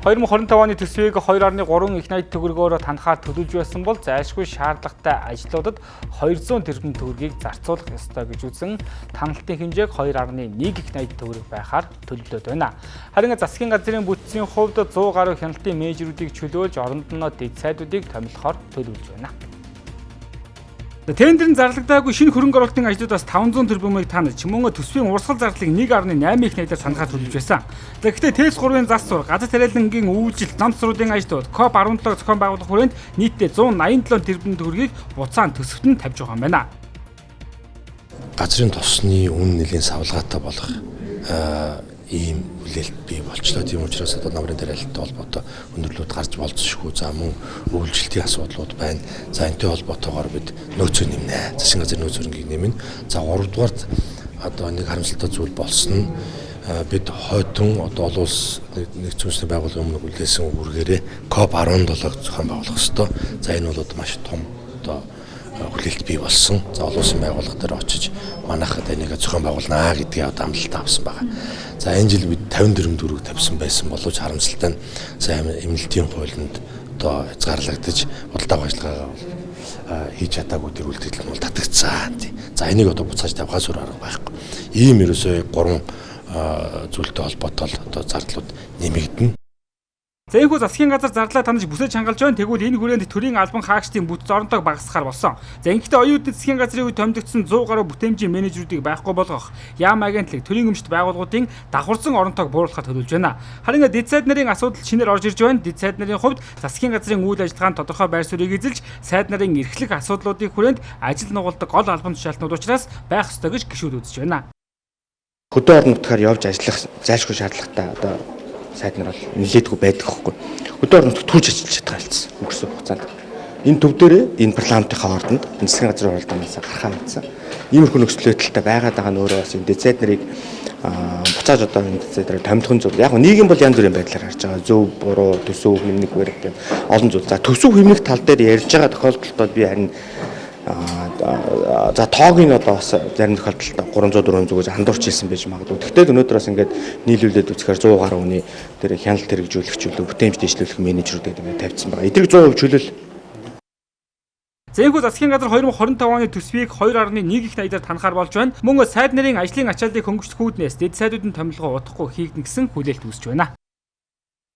2025 оны төсвийг 2.3 их найт төгрөгөөр танахаар төлөвлөж байсан бол зайлшгүй шаардлагатай ажлуудад 200 тэрбум төгрөгийг зарцуулах ёстой гэж үзэн таналтын хэмжээг 2.1 их найт төгрөг байхаар төлөвлөд байна. Харин засгийн газрын бүтцийн хувьд 100 гаруй хяналтын менежерүүдийг чөлөөлж оронд нь дэд сайдуудыг томилохоор төлөвлөж байна. Тендерын зарлагдаагүй шинэ хөрөнгө оруулалтын ажлуудаас 500 тэрбумыг танаж мөн төсвийн урсгал зардлыг 1.8 их найдаар санахаар төлөвлөж байсан. Гэхдээ ТЭС-3-ын зас зур, газар тариалангийн үйлчил, зам суруудын ажлууд, КОП-17 зохион байгуулах хүрээнд нийтдээ 187 тэрбум төгрөгийг буцаан төсөвт нь тавьж байгаа юм байна. Газрын тосны үн нэлийн савлгаатай болох ийм хүлээлт бий болчлоо. Тийм учраас одоо намрын тариалалтай холбоотой өндөрлүүд гарч болцсошгүй. За мөн өвлжилтийн асуудлууд байна. За энэтэй холбоотойгоор бид нөөцөө нэмнэ. Засгийн газрын нөөц хөрөнгийг нэмнэ. За 3 дугаарт одоо нэг харамсалтай зүйл болсон нь бид хойдон одоо олон улс нэгдсэн үндэсний байгууллагын өмнө хүлээсэн үүргээрээ КОП-17 зохион байгуулах ёстой. За энэ бол маш том одоо хүлээлт бий болсон. За олон улсын байгууллага дээр очиж манайхад энийг зохион байгуулнаа гэдгийг одоо амлалт авсан байна. За энэ жил бид 50 тэрбум төгрөг тавьсан байсан боловч харамсалтай нь сайн эмнэлтийн хуулинд одоо хязгаарлагдаж бодлого ажиллагаа хийж чадаагүй тэр үйлдэл нь бол татагдсан. За энийг одоо буцааж тавихаас өөр арга байхгүй. Ийм ерөөсөө 3 зүйлтэй холбоотой одоо зардлууд нэмэгдэнэ. За энэхүү засгийн газар зарлаа танаж бүсэж хангалж байна. Тэгвэл энэ хүрээнд төрийн албан хаагчдын бүт зоронтойг багасгахаар болсон. За ингэхдээ оюутны засгийн газрын үед томилогдсон 100 гаруй бүтээмжийн менежерүүдийг байхгүй болгох яам агентлаг төрийн өмчт байгууллагуудын давхарсан оронтойг бууруулахад төлөвлөж байна. Харин дэд сайд нарын асуудал шинээр орж ирж байна. Дэд сайд нарын хувьд засгийн газрын үйл ажиллагаанд тодорхой байр суурийг эзэлж сайд нарын эрхлэх асуудлуудын хүрээнд ажил нугалдаг гол албан тушаалтнууд учраас байх ёстой гэж гишүүд үзэж байна. Хөдөө орон нутгаар явж ажиллах зайлшгүй шаардлагатай одоо сайд нар бол нэлээдгүй байдаг хөхгүй. Хөдөө орон нутгад түүж ажиллаж чадах хэлсэн өнгөрсөн хугацаанд. Энэ төв дээрээ энэ парламентын ордонд засгийн газрын уралдаанаас гарахаа мэдсэн. Иймэрхүү нөхцөл байдалтай байгаад байгаа нь өөрөө бас энэ дэд сайд нарыг буцааж одоо энэ дэд сайд нарыг томилхон зүйл. Яг нь нийгэм бол янз бүрийн байдлаар харж байгаа. Зөв, буруу, төсөв, хэмнэх барих гэм олон зүйл. За төсөв хэмнэх тал дээр ярьж байгаа тохиолдолд би харин за тоогийн одоо бас зарим тохиолдолд 300 400 гэж хандуурч хэлсэн байж магадгүй. Тэгвэл өнөөдөр бас ингээд нийлүүлээд үзэхээр 100 гаруй хүний тэр хяналт хэрэгжүүлэх чөлөө, бүтээмж дэвшлүүлэх менежерүүд гэдэг тавьсан байгаа. Эдгээр 100% чөлөөл. Зэнхүү засгийн газар 2025 оны төсвийг 2.1 их найдаар танахаар болж байна. Мөн сайд нарын ажлын ачааллыг хөнгөлөх үүднээс дэд сайдуудын томилгоо удахгүй хийгдэн гэсэн хүлээлт үүсэж байна.